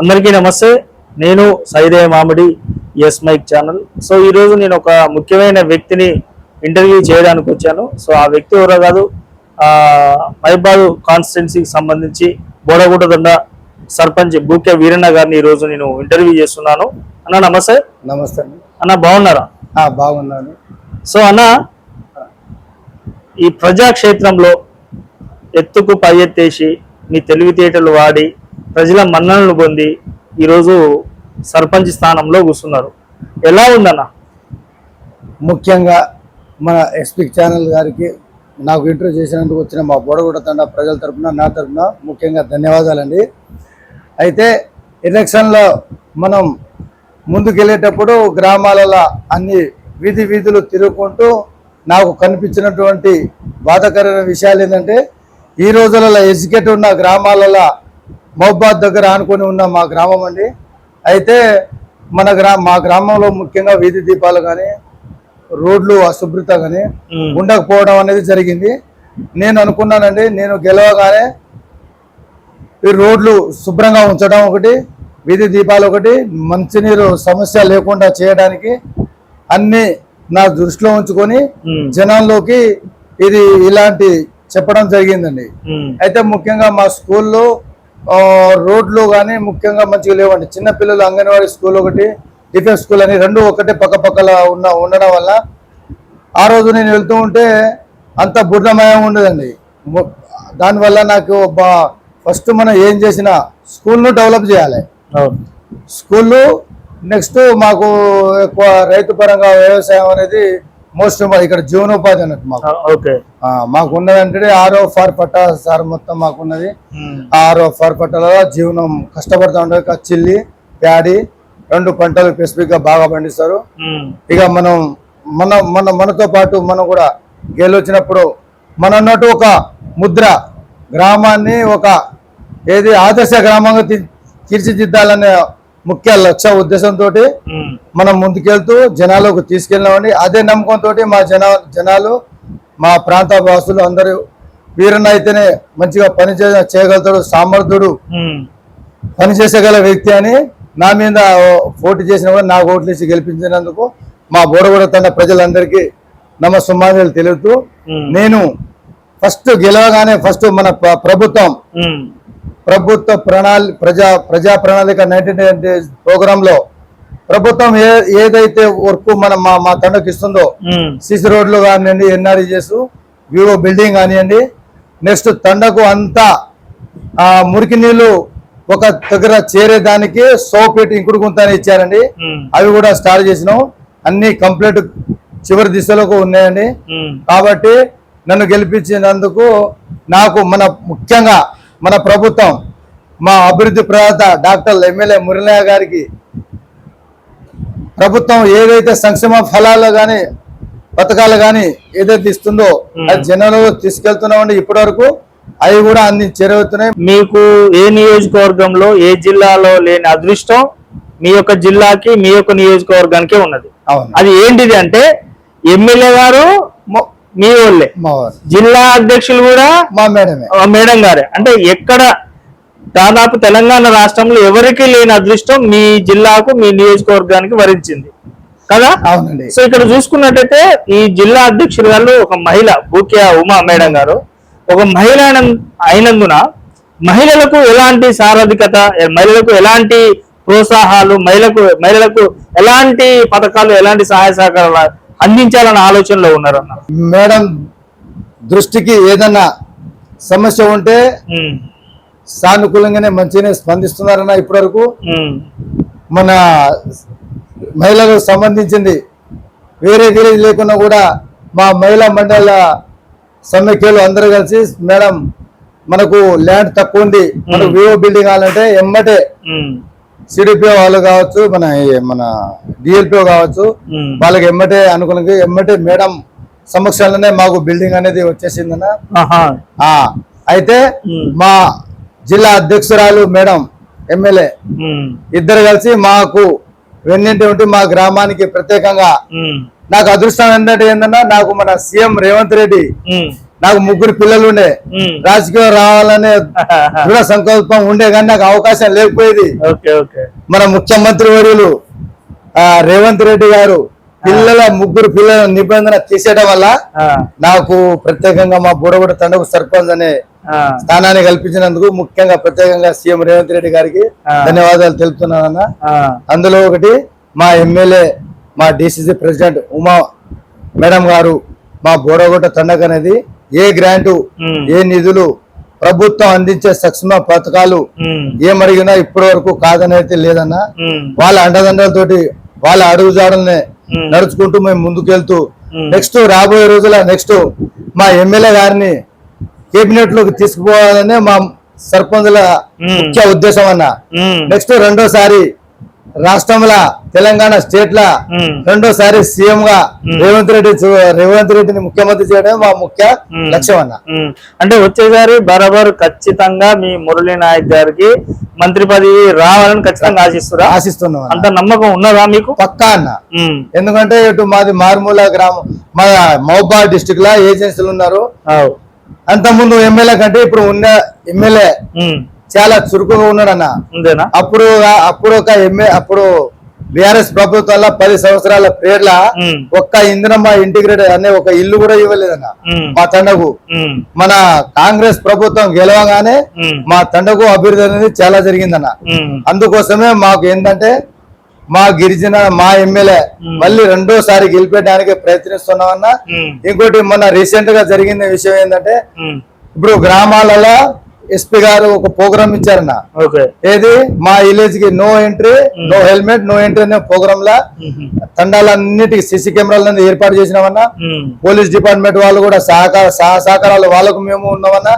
అందరికీ నమస్తే. నేను సైదయ్య మామిడి ఎస్ మైక్ ఛానల్. సో ఈరోజు నేను ఒక ముఖ్యమైన వ్యక్తిని ఇంటర్వ్యూ చేయడానికి వచ్చాను. సో ఆ వ్యక్తి ఎవరో కాదు, మైబాదు కాన్స్టిట్యున్సీకి సంబంధించి బోడగుడ్డదండ సర్పంచ్ బూకే వీరన్న గారిని ఈరోజు నేను ఇంటర్వ్యూ చేస్తున్నాను. అన్న నమస్తే. నమస్తే అన్న, బాగున్నారా? బాగున్నాను. సో అన్న, ఈ ప్రజాక్షేత్రంలో ఎత్తుకు పై ఎత్తేసి మీ తెలివితేటలు వాడి ప్రజల మన్ననలు పొంది ఈరోజు సర్పంచ్ స్థానంలో కూర్చున్నారు. ఎలా ఉందన్న? ముఖ్యంగా మన ఎస్పీ ఛానల్ గారికి నాకు ఇంటర్వ్యూ చేసినందుకు వచ్చిన మా బోడగుడ్డ తండ ప్రజల తరఫున నా తరఫున ముఖ్యంగా ధన్యవాదాలండి. అయితే ఎలక్షన్లో మనం ముందుకెళ్ళేటప్పుడు గ్రామాలలో అన్ని వీధులు తిరుగుకుంటూ నాకు కనిపించినటువంటి బాధాకరమైన విషయాలు ఏంటంటే, ఈ రోజులలో ఎడ్యుకేట్ ఉన్న గ్రామాలలో మహబాద్ దగ్గర ఆనుకొని ఉన్న మా గ్రామం అండి. అయితే మా గ్రామంలో ముఖ్యంగా వీధి దీపాలు కానీ రోడ్లు అశుభ్రత కానీ ఉండకపోవడం అనేది జరిగింది. నేను అనుకున్నానండి, నేను గెలవగానే ఈ రోడ్లు శుభ్రంగా ఉంచడం ఒకటి, వీధి దీపాలు ఒకటి, మంచినీరు సమస్య లేకుండా చేయడానికి అన్ని నా దృష్టిలో ఉంచుకొని జనాల్లోకి ఇది ఇలాంటి చెప్పడం జరిగిందండి. అయితే ముఖ్యంగా మా స్కూల్లో రోడ్లు కానీ ముఖ్యంగా మంచిగా లేవండి. చిన్నపిల్లలు అంగన్వాడీ స్కూల్ ఒకటి, డిఫెన్స్ స్కూల్ అని రెండు ఒకటే పక్కపక్కల ఉండడం వల్ల ఆ రోజు నేను వెళ్తూ ఉంటే అంత బుర్రమయం ఉండదండి. దానివల్ల నాకు ఫస్ట్ మనం ఏం చేసినా స్కూల్ను డెవలప్ చేయాలి. స్కూళ్ళు నెక్స్ట్ మాకు ఎక్కువ రైతు పరంగా వ్యవసాయం అనేది మోస్ట్ ఇక్కడ జీవనోపాధి అన్నట్టు మాకు ఉన్నదంటే ఆరో ఫార్ పట్టా సార్ మొత్తం మాకున్నది. ఆరో ఫార్ పట్టాల జీవనం కష్టపడుతూ ఉంటారు. చిల్లి ప్యాడీ రెండు పంటలు స్పెసిఫిక్ గా బాగా పండిస్తారు. ఇక మనతో పాటు మనం కూడా గెలొచ్చినప్పుడు మనం అన్నట్టు ఒక ముద్ర గ్రామాన్ని ఒక ఆదర్శ గ్రామంగా తీర్చిదిద్దాలనే ముఖ్య లక్ష్య ఉద్దేశంతో మనం ముందుకెళ్తూ జనాలకు తీసుకెళ్ళినామండి. అదే నమ్మకంతో మా జనాలు మా ప్రాంత వాసులు అందరూ వీరన్న అయితేనే మంచిగా పని చేయగలుగుతాడు, సామర్థ్యుడు, పనిచేసగల వ్యక్తి అని నా మీద పోటీ చేసిన కూడా నాకు ఓట్లు వేసి గెలిపించినందుకు మా బోడగుడ్డ తండ ప్రజలందరికీ నమస్సుమాన్యాలు తెలుపుతూ, నేను ఫస్ట్ గెలవగానే ఫస్ట్ మన ప్రభుత్వ ప్రజా ప్రణాళిక 1990 ప్రోగ్రామ్ లో ప్రభుత్వం ఏదైతే వర్క్ మా తండకు ఇస్తుందో, సిసి రోడ్లు కానివ్వండి, ఎన్ఆర్ఈజెస్, వివో బిల్డింగ్ కానివ్వండి, నెక్స్ట్ తండకు అంతా మురికి నీళ్లు ఒక దగ్గర చేరేదానికి సోపేట ఇంకుడు గుంత ఇచ్చారండి. అవి కూడా స్టార్ట్ చేసినాం. అన్ని కంప్లీట్ చివరి దిశలోకి ఉన్నాయండి. కాబట్టి నన్ను గెలిపించినందుకు నాకు ముఖ్యంగా మన ప్రభుత్వం, మా అభివృద్ధి ప్రదాత డాక్టర్ ఎమ్మెల్యే మురళయ్య గారికి ప్రభుత్వం ఏదైతే సంక్షేమ ఫలాలు కానీ పథకాలు కానీ ఏదైతే ఇస్తుందో అది జనాలలో తీసుకెళ్తున్నామండి. ఇప్పటి వరకు అవి కూడా అన్ని చేరుతున్నాయి. మీకు ఏ నియోజకవర్గంలో ఏ జిల్లాలో లేని అదృష్టం మీ యొక్క జిల్లాకి మీ యొక్క నియోజకవర్గానికి ఉన్నది. అది ఏంటిది అంటే, ఎమ్మెల్యే గారు మీ వాళ్ళే, జిల్లా అధ్యక్షులు కూడా మా మేడం గారే. అంటే ఎక్కడ దాదాపు తెలంగాణ రాష్ట్రంలో ఎవరికి లేని అదృష్టం మీ జిల్లాకు మీ నియోజకవర్గానికి వరించింది కదా. అవునండి. సో ఇక్కడ చూసుకున్నట్టయితే ఈ జిల్లా అధ్యక్షులు గారు ఒక మహిళ, బూకే ఉమా మేడం గారు ఒక మహిళ అయినందున మహిళలకు ఎలాంటి సారథికత, మహిళలకు ఎలాంటి ప్రోత్సాహాలు, మహిళలకు ఎలాంటి పథకాలు, ఎలాంటి సహాయ సహకారాలు అందించాలన్న ఆలోచనలో ఉన్నారన్న. మేడం దృష్టికి ఏదన్నా సమస్య ఉంటే సానుకూలంగానే మంచిగానే స్పందిస్తున్నారన్న. ఇప్పటి వరకు మన మహిళలకు సంబంధించింది వేరే లేకున్నా కూడా మా మహిళా మండల సమైక్యలు అందరూ కలిసి, మేడం మనకు ల్యాండ్ తక్కువ ఉంది, మనకు వివో బిల్డింగ్ కావాలంటే ఎమ్మటే సిడిపిఓ వాళ్ళు కావచ్చు, మన డిఎల్పిఓ కావచ్చు, వాళ్ళకి ఎమ్మటే మేడం సమక్షంలోనే మాకు బిల్డింగ్ అనేది వచ్చేసిందన్న. అయితే మా జిల్లా అధ్యక్షురాలు మేడం, ఎమ్మెల్యే ఇద్దరు కలిసి మాకు వెన్నింటి ఉంటే మా గ్రామానికి ప్రత్యేకంగా నాకు అదృష్టం ఏంటంటే నాకు మన సీఎం రేవంత్ రెడ్డి నాకు 3 పిల్లలు ఉండే, రాజకీయం రావాలనే దృఢ సంకల్పం ఉండే, కానీ నాకు అవకాశం లేకపోయేది. మన ముఖ్యమంత్రి వర్యులు రేవంత్ రెడ్డి గారు 3 పిల్లల నిబంధన తీసేయడం వల్ల నాకు ప్రత్యేకంగా మా బుడగొడ తండకు సర్పంచ్ అనే స్థానాన్ని కల్పించినందుకు ముఖ్యంగా ప్రత్యేకంగా సీఎం రేవంత్ రెడ్డి గారికి ధన్యవాదాలు తెలుపుతున్నానన్న. అందులో ఒకటి మా ఎమ్మెల్యే, మా డిసిసి ప్రెసిడెంట్ ఉమా మేడం గారు మా బోడగొట్ట తండకు అనేది ఏ గ్రాంటు, ఏ నిధులు, ప్రభుత్వం అందించే సక్షమ పథకాలు ఏమడిగినా ఇప్పటి వరకు కాదనైతే లేదన్నా. వాళ్ళ అండదండలతోటి వాళ్ళ అడుగుజాడల్ని నడుచుకుంటూ మేము ముందుకెళ్తూ నెక్స్ట్ రాబోయే రోజుల మా ఎమ్మెల్యే గారిని కేబినెట్ లోకి తీసుకుపోవాలనే మా సర్పంచుల ముఖ్య ఉద్దేశం అన్న. నెక్స్ట్ రెండోసారి రాష్ట్రంలో తెలంగాణ స్టేట్ లా రెండోసారి సీఎం గా రేవంత్ రెడ్డిని ముఖ్యమంత్రి చేయడమే మా ముఖ్య లక్ష్యం అన్న. అంటే వచ్చేసారి బరాబర్ ఖచ్చితంగా మీ మురళీ నాయక్ గారికి మంత్రి పదవి రావాలని ఖచ్చితంగా ఆశిస్తున్నాం. అంత నమ్మకం ఉన్నదా మీకు? పక్కా అన్న. ఎందుకంటే ఇటు మాది మారుమూల గ్రామం, మా మహబూబాబాద్ డిస్టిక్ లా ఏజెన్సీలు ఉన్నారు. అంత ముందు ఎమ్మెల్యే కంటే ఇప్పుడు ఉన్న ఎమ్మెల్యే చాలా చురుకుగా ఉన్నాడన్న. అప్పుడు బీఆర్ఎస్ ప్రభుత్వంలో 10 సంవత్సరాల పేర్ల ఒక్క ఇందిరమ్మ ఇంటిగ్రేటెడ్ అనే ఒక ఇల్లు కూడా ఇవ్వలేదన్న మా తండకు. మన కాంగ్రెస్ ప్రభుత్వం గెలవగానే మా తండకు అభివృద్ధి అనేది చాలా జరిగిందన్న. అందుకోసమే మాకు ఏంటంటే మా గిరిజన మా ఎమ్మెల్యే మళ్ళీ రెండోసారి గెలిపేయడానికి ప్రయత్నిస్తున్నామన్నా. ఇంకోటి మొన్న రీసెంట్ గా జరిగిన విషయం ఏంటంటే ఇప్పుడు గ్రామాలలో ఎస్పీ గారు ఒక ప్రోగ్రామ్ ఇచ్చారన్న. ఏది మా విలేజ్ కి no entry, no helmet, no entry అనే ప్రోగ్రామ్ లా తండాలన్నిటికీ సీసీ కెమెరాలు ఏర్పాటు చేసినామన్నా. పోలీస్ డిపార్ట్మెంట్ వాళ్ళు కూడా సహకారాలు వాళ్ళకు మేము ఉన్నామన్నా.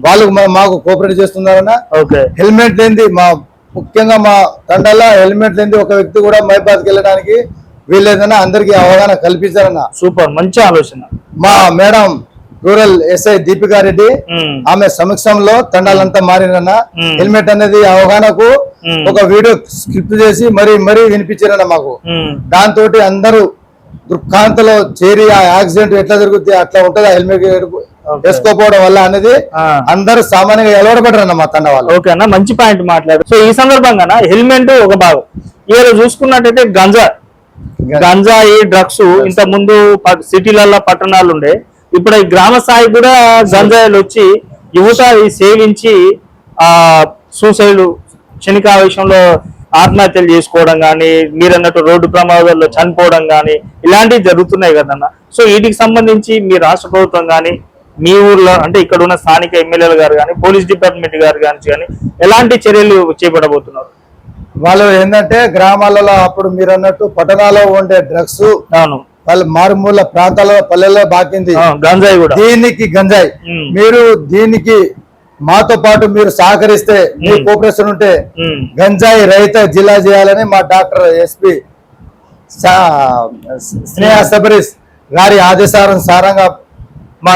వాళ్ళకు మాకు కోఆపరేట్ చేస్తున్నారన్నా. హెల్మెట్ లేనిది ముఖ్యంగా మా తండాల్లో హెల్మెట్ లేనిది ఒక వ్యక్తి కూడా మైబాద్కి వెళ్ళడానికి వీల్లేదన్నా. అందరికి అవగాహన కల్పించారన్న. సూపర్, మంచి ఆలోచన. మా madam rural SI Deepika Reddy ఆమె సమక్షంలో తండాలంతా మారినన్న. హెల్మెట్ అనేది అవగాహనకు ఒక వీడియో స్క్రిప్ట్ చేసి మరీ వినిపించారన్న మాకు. దాంతో అందరూ దుఃఖాంతలో చేరి ఆ యాక్సిడెంట్ ఎట్లా జరుగుతుంది అట్లా ఉంటది హెల్మెట్ వేసుకోపోవడం వల్ల అనేది అందరూ సామాన్యంగా ఎలవడబడ్డారన్న మా తండ వాళ్ళు. ఓకే అన్న, మంచి పాయింట్ మాట్లాడు. సో ఈ సందర్భంగా హెల్మెట్ ఒక భాగం. ఇవాళ చూసుకున్నట్టయితే గంజాయి డ్రగ్స్ ఇంత ముందు సిటీలలో పట్టణాలు ఉండే, ఇప్పుడు ఈ గ్రామ స్థాయి కూడా గంజాయిలు వచ్చి యువత సేవించి సూసైడ్ క్షణికావేశంలో ఆత్మహత్యలు చేసుకోవడం కానీ, మీరన్నట్టు రోడ్డు ప్రమాదాల్లో చనిపోవడం కానీ ఇలాంటివి జరుగుతున్నాయి కదన్న. సో వీటికి సంబంధించి మీ రాష్ట్ర ప్రభుత్వం కానీ, మీ ఊర్లో అంటే ఇక్కడ ఉన్న స్థానిక ఎమ్మెల్యేలు గారు కానీ, పోలీస్ డిపార్ట్మెంట్ గారు కానీ ఎలాంటి చర్యలు చేపట్టబోతున్నారు? వాళ్ళు ఏంటంటే గ్రామాలలో అప్పుడు మీరు అన్నట్టు పట్టణాల్లో ఉండే డ్రగ్స్ వాళ్ళ మారుమూల ప్రాంతాల్లో పల్లెల్లో బాకింది గంజాయి కూడా. గంజాయి మీరు దీనికి మాతో పాటు మీరు సహకరిస్తే, మీ కోఆపరేషన్ ఉంటే గంజాయి రహిత జిల్లా చేయాలని మా డాక్టర్ ఎస్పీ స్నేహ సబరీస్ గారి ఆదేశానుసారంగా మా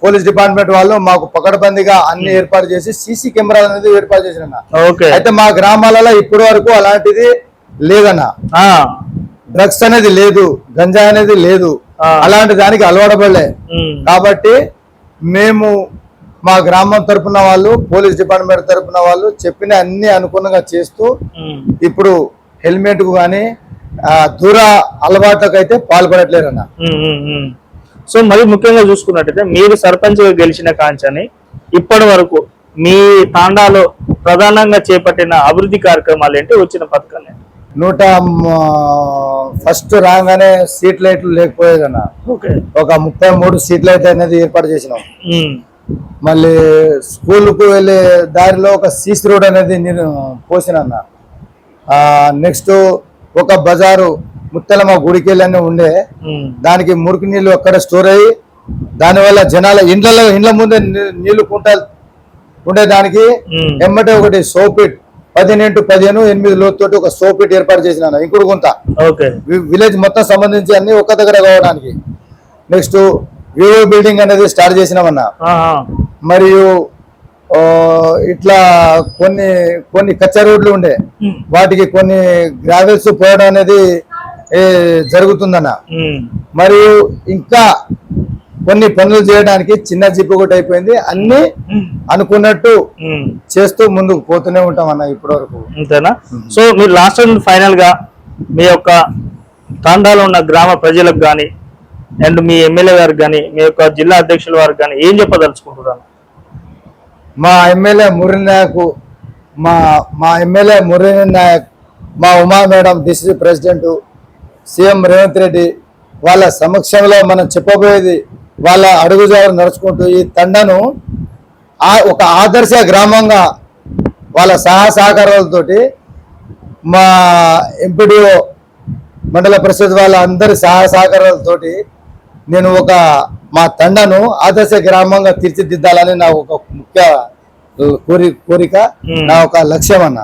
పోలీస్ డిపార్ట్మెంట్ వాళ్ళు మాకు పకడ్బందీగా అన్ని ఏర్పాటు చేసి సీసీ కెమెరాలు అనేది ఏర్పాటు చేసిన. అయితే మా గ్రామాలలో ఇప్పటి వరకు అలాంటిది లేదన్న. డ్రగ్స్ అనేది లేదు, గంజాయి అనేది లేదు, అలాంటి దానికి అలవాటపడలే. కాబట్టి మేము మా గ్రామం తరపున వాళ్ళు, పోలీస్ డిపార్ట్మెంట్ తరపున వాళ్ళు చెప్పిన అన్ని అనుగుణంగా చేస్తూ ఇప్పుడు హెల్మెట్ కు కానీ దూర అలవాట్లకు అయితే పాల్పడట్లేరన్న. సో మరి ముఖ్యంగా చూసుకున్నట్టయితే మీరు సర్పంచ్ గెలిచిన కాంచని ఇప్పటి వరకు మీ తాండాలో ప్రధానంగా చేపట్టిన అభివృద్ధి కార్యక్రమాలు ఏంటి, వచ్చిన పథకాలు? ఫస్ట్ రాగానే స్ట్రీట్ లైట్లు లేకపోయేదన్న. ఒక 33 స్ట్రీట్ లైట్ అనేది ఏర్పాటు చేసినాం. మళ్ళీ స్కూల్ కు వెళ్ళే దారిలో ఒక సీసీ రోడ్ అనేది నేను పోసినన్న. నెక్స్ట్ ఒక బజారు ముత్తెలమ్మ గుడికెళ్ళని ఉండే, దానికి మురికి నీళ్లు అక్కడ స్టోర్ అయ్యి దానివల్ల జనాల ఇండ్ల ముందే నీళ్లు కుంటాలు ఉండే, దానికి ఎమ్మటే ఒకటి సోపిట్ 10x15 8 లోతుతోటి ఒక సోపిట్ ఏర్పాటు చేసిన ఇంకుడు గుంత విలేజ్ మొత్తం సంబంధించి అన్ని ఒక్క దగ్గర కావడానికి. నెక్స్ట్ వివో బిల్డింగ్ అనేది స్టార్ట్ చేసినామన్నా. మరియు ఇట్లా కొన్ని కచ్చా రోడ్లు ఉండే, వాటికి కొన్ని గ్రావెల్స్ పోయడం అనేది జరుగుతుందన్న. మరియు ఇంకా కొన్ని పనులు చేయడానికి చిన్న జిప్పు కూడా అయిపోయింది. అన్ని అనుకున్నట్టు చేస్తూ ముందుకు పోతూనే ఉంటాం అన్న ఇప్పటి వరకు. అంతేనా? సో మీరు లాస్ట్ అండ్ ఫైనల్ గా మీ యొక్క తాండాలో ఉన్న గ్రామ ప్రజలకు కానీ అండ్ మీ ఎమ్మెల్యే గారికి కానీ మీ యొక్క జిల్లా అధ్యక్షుల వారికి కానీ ఏం చెప్పదలుచుకుంటున్నాను? మా ఎమ్మెల్యే మురళి నాయక్ మా ఎమ్మెల్యే మురళి నాయక్, మా Uma madam, district president, CM Revanth Reddy వాళ్ళ సమక్షంలో మనం చెప్పబోయేది వాళ్ళ అడుగుజాడలు నడుచుకుంటూ ఈ తండను ఒక ఆదర్శ గ్రామంగా వాళ్ళ సహకారాలతోటి మా ఎంపీడీఓ మండల పరిషత్ వాళ్ళ అందరి సహకారాలతోటి నేను మా తండను ఆదర్శ గ్రామంగా తీర్చిదిద్దాలని నా ఒక ముఖ్య కోరిక, నా ఒక లక్ష్యం అన్న.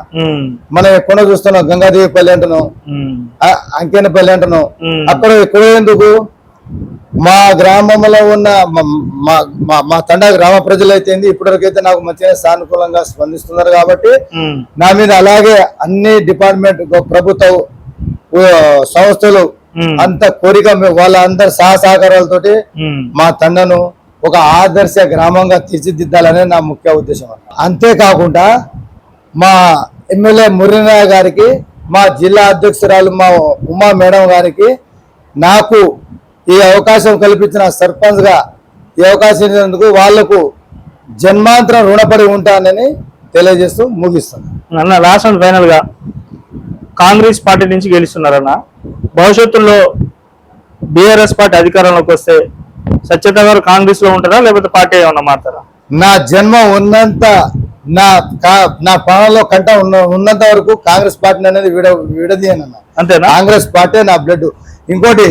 మనం ఎక్కడో చూస్తున్నాం, గంగాదేవిపల్లి అంటున్నాం, అంకెనపల్లి అంటున్నాం, అక్కడ ఎక్కడో ఎందుకు మా గ్రామంలో ఉన్న మా తండా గ్రామ ప్రజలైతే ఇప్పటివరకైతే నాకు మంచిగా సానుకూలంగా స్పందిస్తున్నారు కాబట్టి నా మీద అలాగే అన్ని డిపార్ట్మెంట్ ప్రభుత్వ సంస్థలు అంత కోరిక వాళ్ళ అందరి సహకారాలతోటి మా తండను ఒక ఆదర్శ గ్రామంగా తీర్చిదిద్దాలనే నా ముఖ్య ఉద్దేశం. అంతేకాకుండా మా ఎమ్మెల్యే మురళి గారికి, మా జిల్లా అధ్యక్షురాలు మా ఉమా మేడం గారికి నాకు ఈ అవకాశం కల్పించిన సర్పంచ్ గా ఈ అవకాశం ఇచ్చినందుకు వాళ్లకు జన్మాంతరం రుణపడి ఉంటానని తెలియజేస్తూ ముగిస్తాను. అన్న లాస్ట్ అండ్ ఫైనల్ గా కాంగ్రెస్ పార్టీ నుంచి గెలుస్తున్నారన్న, భవిష్యత్తులో బీఆర్ఎస్ పార్టీ అధికారంలోకి వస్తే సత్యత గారు కాంగ్రెస్ లో ఉంటారా లేకపోతే పార్టీ ఏమన్నా మారుతారా? నా జన్మ ఉన్నంత నా ప్రాణంలో కంట ఉన్నంత వరకు కాంగ్రెస్ పార్టీ అనేది విడదీయనన్న. అంతేనా? కాంగ్రెస్ పార్టీ నా బ్లడ్. ఇంకోటి,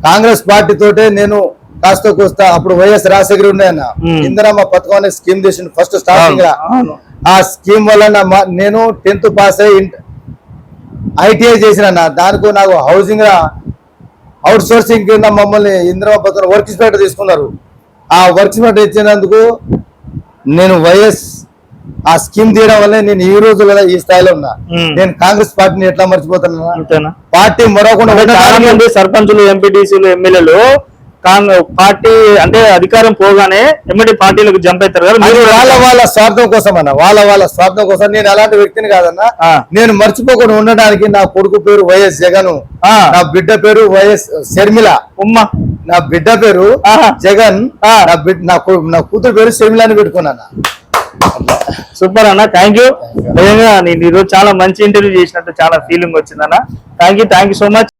కాంగ్రెస్ పార్టీ తోటే నేను కాస్త కూస్తా అప్పుడు వైఎస్ రాజశేఖర్ ఉన్నాయన్న ఇందిరమ్మ పథకం అనే స్కీమ్ చేసిండు ఫస్ట్ స్టార్టింగ్. ఆ స్కీమ్ వల్ల నేను 10th పాస్ అయ్యి ITI చేసిన దానికి నాకు హౌసింగ్ అవుట్ సోర్సింగ్ కింద మమ్మల్ని ఇందిరమ్మ పథకం వర్క్ ఇన్స్పెక్టర్ తీసుకున్నారు. ఆ వర్క్ ఇన్స్పెక్టర్ ఇచ్చినందుకు నేను ఆ స్కీమ్ తీయడం వల్ల నేను ఈ రోజులలో ఈ స్థాయిలో ఉన్నా. నేను కాంగ్రెస్ పార్టీని ఎట్లా మర్చిపోతున్నా? పార్టీ మరొకటి సర్పంచులు, ఎంపీటీసీలు, ఎమ్మెల్యేలు పార్టీ అంటే అధికారం పోగానే ఎమ్మటి పార్టీలకు జంప్ అవుతారు కదా, మీరు వాళ్ళ స్వార్థం కోసం అన్న, వాళ్ళ స్వార్థం కోసం. నేను అలాంటి వ్యక్తిని కాదన్నా. నేను మర్చిపోకుండా ఉండడానికి నా కొడుకు పేరు వైఎస్ జగన్, నా బిడ్డ పేరు వైఎస్ షర్మిల, నా బిడ్డ పేరు జగన్, నా కూతురు పేరు షర్మిల అని పెట్టుకున్నాను. సూపర్ అన్న, థ్యాంక్ యూ. నిజంగా నేను ఈరోజు చాలా మంచి ఇంటర్వ్యూ చేసినట్టు చాలా ఫీలింగ్ వచ్చిందన్న. Thank you so much.